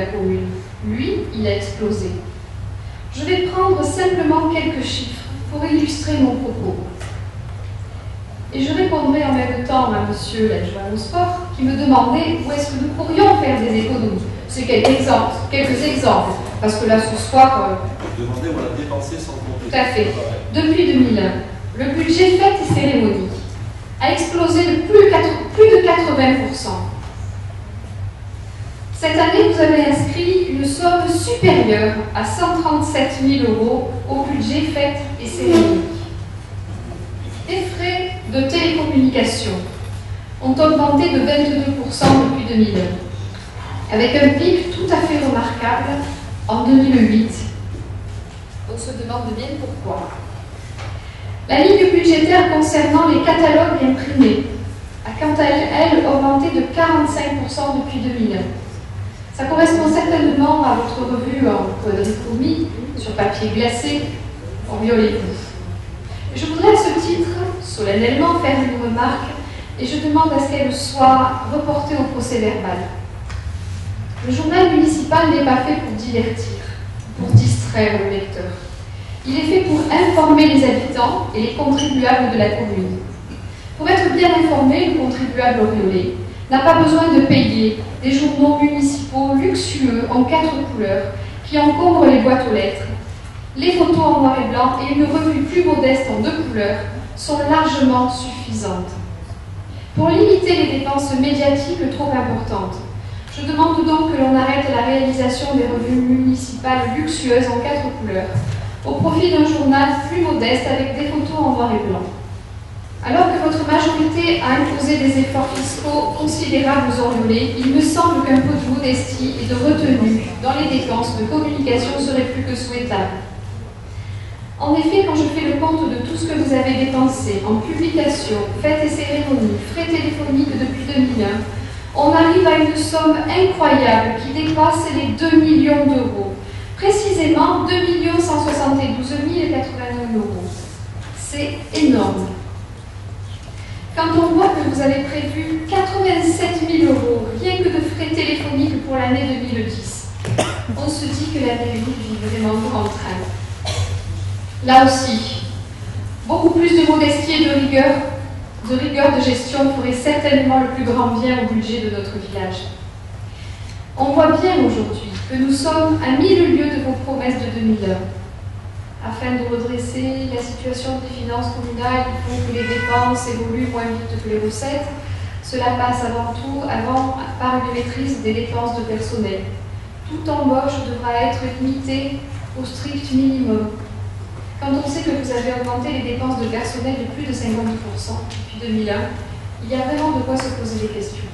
la commune. Lui, il a explosé. Je vais prendre simplement quelques chiffres pour illustrer mon propos. Et je répondrai en même temps à monsieur l'adjoint au sport qui me demandait où est-ce que nous pourrions faire des économies. C'est quelques exemples, parce que là ce soir... Demandez où on a dépensé sans compter. Tout à fait. Depuis 2001, le budget fêtes et cérémonies a explosé de plus de 80%. Cette année, vous avez inscrit une somme supérieure à 137 000 € au budget fêtes et cérémonies. Les frais de télécommunication ont augmenté de 22% depuis 2001, avec un pic tout à fait remarquable en 2008. On se demande bien pourquoi. La ligne budgétaire concernant les catalogues imprimés a quant à elle augmenté de 45% depuis 2001. Ça correspond certainement à votre revue en quadrichromie, sur papier glacé, en violet vif. Je voudrais à ce titre, solennellement, faire une remarque et je demande à ce qu'elle soit reportée au procès-verbal. Le journal municipal n'est pas fait pour divertir, pour distraire le lecteur. Il est fait pour informer les habitants et les contribuables de la commune. Pour être bien informé, le contribuable oriolé n'a pas besoin de payer des journaux municipaux luxueux en 4 couleurs qui encombrent les boîtes aux lettres. Les photos en noir et blanc et une revue plus modeste en 2 couleurs sont largement suffisantes. Pour limiter les dépenses médiatiques trop importantes, je demande donc que l'on arrête la réalisation des revues municipales luxueuses en 4 couleurs au profit d'un journal plus modeste avec des photos en noir et blanc. Alors que votre majorité a imposé des efforts fiscaux considérables aux Oriolais, il me semble qu'un peu de modestie et de retenue dans les dépenses de communication serait plus que souhaitable. En effet, quand je fais le compte de tout ce que vous avez dépensé en publications, fêtes et cérémonies, frais téléphoniques depuis 2001, on arrive à une somme incroyable qui dépasse les 2 millions d'euros. Précisément 2 172 081 €. C'est énorme. Quand on voit que vous avez prévu 87 000 € rien que de frais téléphoniques pour l'année 2010, on se dit que la mairie vit vraiment en train. Là aussi, beaucoup plus de modestie et de rigueur de gestion ferait certainement le plus grand bien au budget de notre village. On voit bien aujourd'hui que nous sommes à 1000 lieues de vos promesses de 2001. Afin de redresser la situation des finances communales, il faut que les dépenses évoluent moins vite que les recettes. Cela passe avant tout par une maîtrise des dépenses de personnel. Toute embauche devra être limitée au strict minimum. Quand on sait que vous avez augmenté les dépenses de personnel de plus de 50% depuis 2001, il y a vraiment de quoi se poser des questions.